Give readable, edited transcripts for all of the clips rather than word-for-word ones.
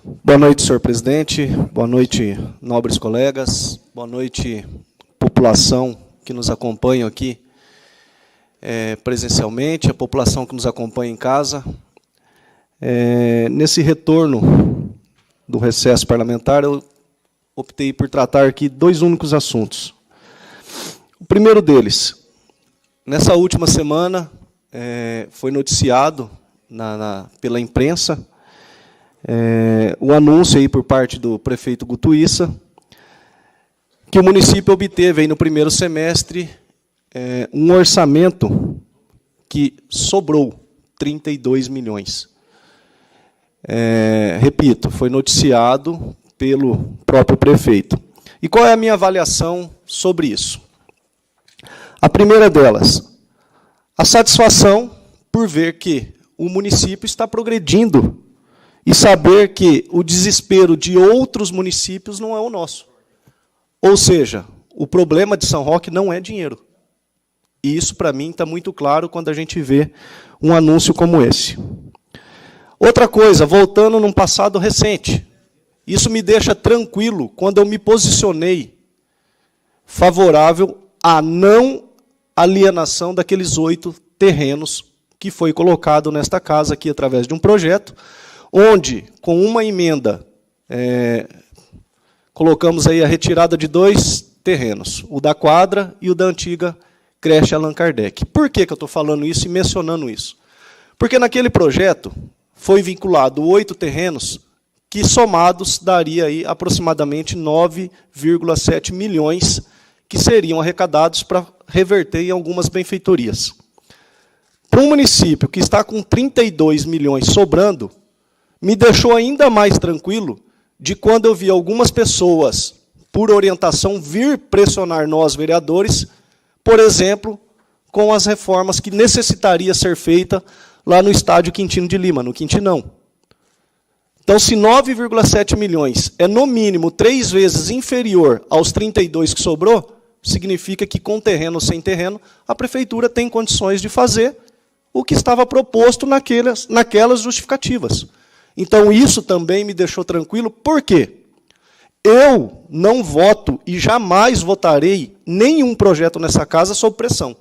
Boa noite, senhor presidente. Boa noite, nobres colegas. Boa noite, população que nos acompanha aqui presencialmente, a população que nos acompanha em casa. Nesse retorno do recesso parlamentar, eu optei por tratar aqui dois únicos assuntos. O primeiro deles, nessa última semana, foi noticiado pela imprensa o anúncio aí por parte do prefeito Gutuissa que o município obteve aí no primeiro semestre um orçamento que sobrou 32 milhões. Repito, foi noticiado pelo próprio prefeito. E qual é a minha avaliação sobre isso? A primeira delas, a satisfação por ver que o município está progredindo e saber que o desespero de outros municípios não é o nosso. Ou seja, o problema de São Roque não é dinheiro. E isso, para mim, está muito claro quando a gente vê um anúncio como esse. Outra coisa, voltando num passado recente, isso me deixa tranquilo quando eu me posicionei favorável à não alienação daqueles 8 terrenos que foi colocado nesta casa aqui através de um projeto, onde, com uma emenda, colocamos aí a retirada de 2 terrenos, o da quadra e o da antiga creche Allan Kardec. Por que eu estou falando isso e mencionando isso? Porque naquele projeto foi vinculado 8 terrenos que, somados, daria aí aproximadamente 9,7 milhões que seriam arrecadados para reverter em algumas benfeitorias. Para um município que está com 32 milhões sobrando, me deixou ainda mais tranquilo de quando eu vi algumas pessoas, por orientação, vir pressionar nós, vereadores, por exemplo, com as reformas que necessitaria ser feita lá no estádio Quintino de Lima, no Quintinão. Então, se 9,7 milhões é, no mínimo, 3 vezes inferior aos 32 que sobrou, significa que, com terreno ou sem terreno, a prefeitura tem condições de fazer o que estava proposto naquelas justificativas. Então, isso também me deixou tranquilo. Por quê? Eu não voto e jamais votarei nenhum projeto nessa casa sob pressão.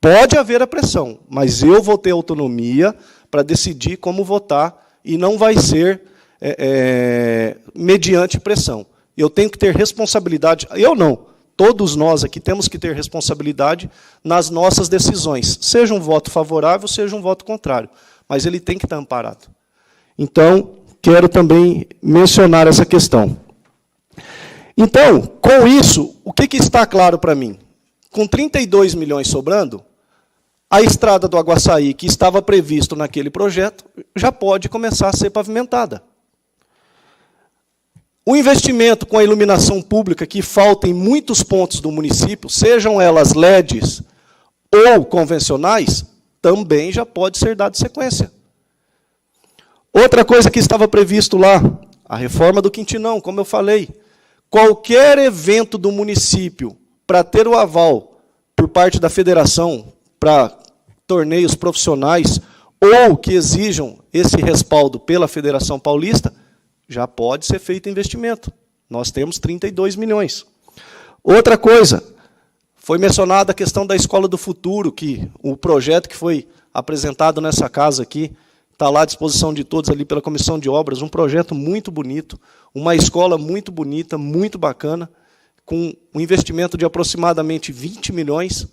Pode haver a pressão, mas eu vou ter autonomia para decidir como votar e não vai ser mediante pressão. Eu tenho que ter responsabilidade. Eu não. Todos nós aqui temos que ter responsabilidade nas nossas decisões, seja um voto favorável, seja um voto contrário. Mas ele tem que estar amparado. Então, quero também mencionar essa questão. Então, com isso, o que está claro para mim? Com 32 milhões sobrando, a estrada do Aguaçaí, que estava previsto naquele projeto, já pode começar a ser pavimentada. O investimento com a iluminação pública, que falta em muitos pontos do município, sejam elas LEDs ou convencionais, também já pode ser dado sequência. Outra coisa que estava previsto lá, a reforma do Quintinão, como eu falei. Qualquer evento do município para ter o aval por parte da federação para torneios profissionais ou que exijam esse respaldo pela Federação Paulista, já pode ser feito investimento. Nós temos 32 milhões. Outra coisa, foi mencionada a questão da Escola do Futuro, que o projeto que foi apresentado nessa casa aqui, está lá à disposição de todos ali pela Comissão de Obras, um projeto muito bonito, uma escola muito bonita, muito bacana, com um investimento de aproximadamente 20 milhões,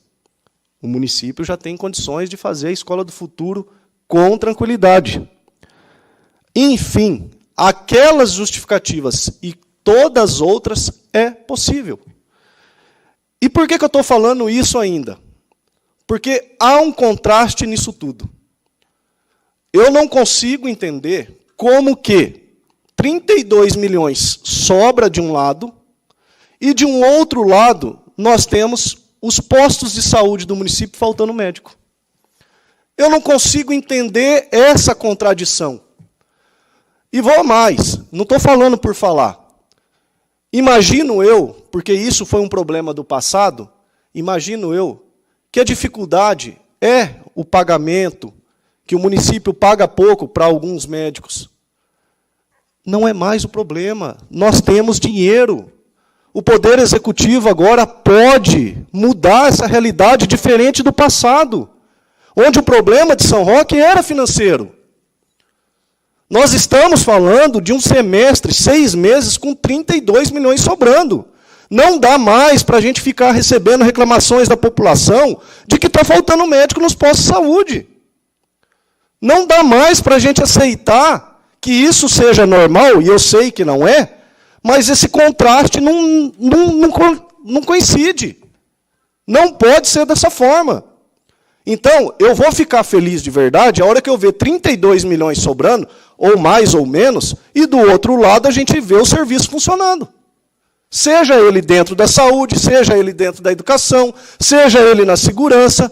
o município já tem condições de fazer a Escola do Futuro com tranquilidade. Enfim, aquelas justificativas e todas as outras é possível. E por que eu estou falando isso ainda? Porque há um contraste nisso tudo. Eu não consigo entender como que 32 milhões sobra de um lado e, de um outro lado, nós temos os postos de saúde do município faltando médico. Eu não consigo entender essa contradição. E vou a mais, não estou falando por falar. Imagino eu, porque isso foi um problema do passado, imagino eu que a dificuldade é o pagamento, que o município paga pouco para alguns médicos. não é mais o problema. Nós temos dinheiro. O Poder Executivo agora pode mudar essa realidade diferente do passado, onde o problema de São Roque era financeiro. Nós estamos falando de um semestre, 6 meses, com 32 milhões sobrando. Não dá mais para a gente ficar recebendo reclamações da população de que está faltando médico nos postos de saúde. Não dá mais para a gente aceitar que isso seja normal, e eu sei que não é, mas esse contraste não coincide. Não pode ser dessa forma. Então, eu vou ficar feliz de verdade a hora que eu ver 32 milhões sobrando, ou mais ou menos, e do outro lado a gente vê o serviço funcionando. Seja ele dentro da saúde, seja ele dentro da educação, seja ele na segurança,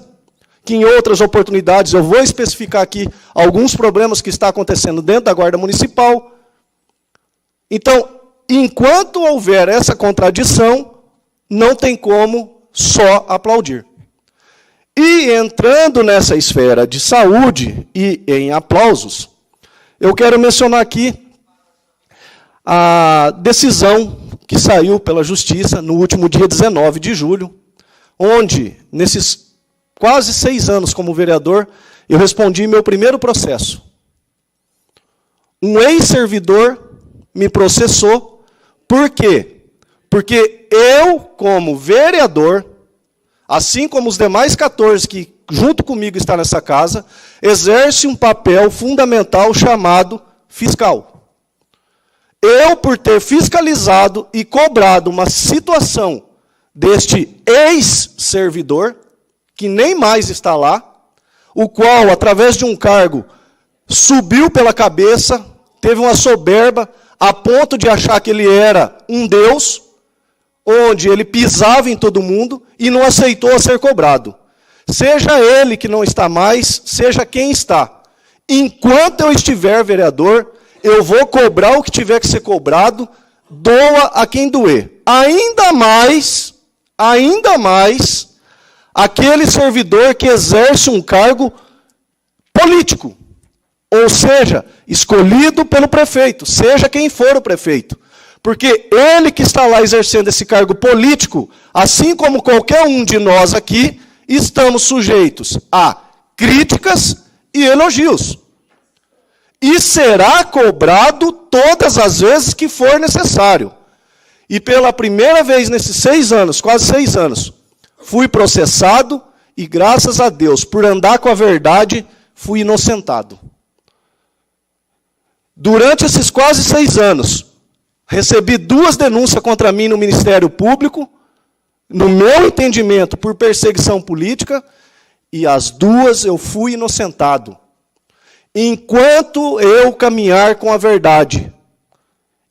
que em outras oportunidades eu vou especificar aqui alguns problemas que estão acontecendo dentro da Guarda Municipal. Então, enquanto houver essa contradição, não tem como só aplaudir. E entrando nessa esfera de saúde e em aplausos, eu quero mencionar aqui a decisão que saiu pela Justiça no último dia 19 de julho, onde, nesses quase 6 anos como vereador, eu respondi meu primeiro processo. Um ex-servidor me processou. Por quê? Porque eu, como vereador, assim como os demais 14 que, junto comigo, estão nessa casa, exerce um papel fundamental chamado fiscal. Eu, por ter fiscalizado e cobrado uma situação deste ex-servidor, que nem mais está lá, o qual, através de um cargo, subiu pela cabeça, teve uma soberba, a ponto de achar que ele era um Deus, onde ele pisava em todo mundo e não aceitou ser cobrado. Seja ele que não está mais, seja quem está. Enquanto eu estiver vereador, eu vou cobrar o que tiver que ser cobrado, doa a quem doer. Ainda mais, aquele servidor que exerce um cargo político. Ou seja, escolhido pelo prefeito, seja quem for o prefeito. Porque ele que está lá exercendo esse cargo político, assim como qualquer um de nós aqui, estamos sujeitos a críticas e elogios. E será cobrado todas as vezes que for necessário. E pela primeira vez nesses 6 anos, quase 6 anos, fui processado e, graças a Deus, por andar com a verdade, fui inocentado. Durante esses quase 6 anos, recebi 2 denúncias contra mim no Ministério Público, no meu entendimento, por perseguição política, e as 2 eu fui inocentado. Enquanto eu caminhar com a verdade,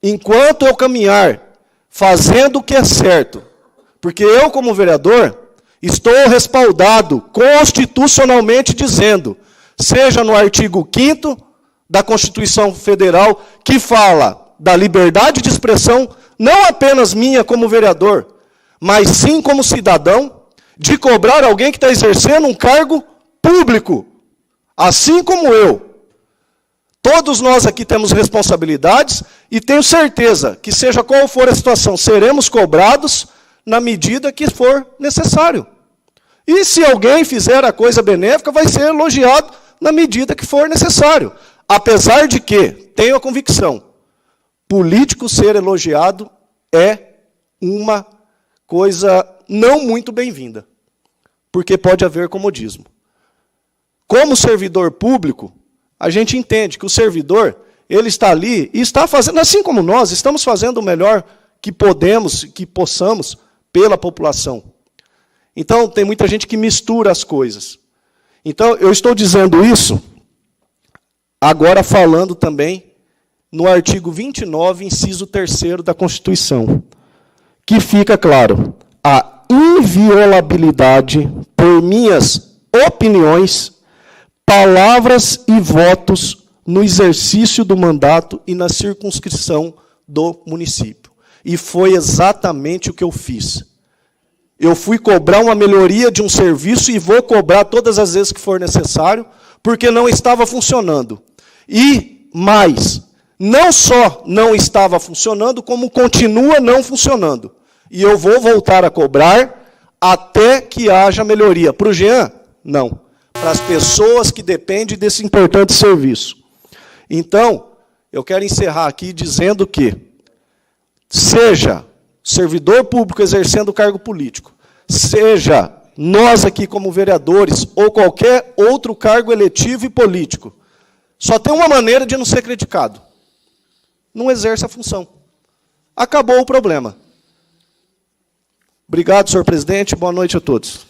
enquanto eu caminhar fazendo o que é certo, porque eu, como vereador, estou respaldado constitucionalmente dizendo, seja no artigo 5º da Constituição Federal, que fala da liberdade de expressão, não apenas minha como vereador, mas sim como cidadão, de cobrar alguém que está exercendo um cargo público, assim como eu. Todos nós aqui temos responsabilidades e tenho certeza que, seja qual for a situação, seremos cobrados na medida que for necessário. E se alguém fizer a coisa benéfica, vai ser elogiado na medida que for necessário. Apesar de que, tenho a convicção, político ser elogiado é uma coisa não muito bem-vinda, porque pode haver comodismo. Como servidor público, a gente entende que o servidor, ele está ali e está fazendo, assim como nós, estamos fazendo o melhor que podemos, que possamos, pela população. Então, tem muita gente que mistura as coisas. Então, eu estou dizendo isso, agora falando também no artigo 29, inciso 3º da Constituição, que fica claro, a inviolabilidade por minhas opiniões, palavras e votos no exercício do mandato e na circunscrição do município. E foi exatamente o que eu fiz. Eu fui cobrar uma melhoria de um serviço e vou cobrar todas as vezes que for necessário, porque não estava funcionando. E mais, Não só não estava funcionando, como continua não funcionando. E eu vou voltar a cobrar até que haja melhoria. Para o Jean, não. Para as pessoas que dependem desse importante serviço. Então, eu quero encerrar aqui dizendo que, seja servidor público exercendo cargo político, seja nós aqui como vereadores, ou qualquer outro cargo eletivo e político, só tem uma maneira de não ser criticado. Não exerce a função. Acabou o problema. Obrigado, senhor presidente. Boa noite a todos.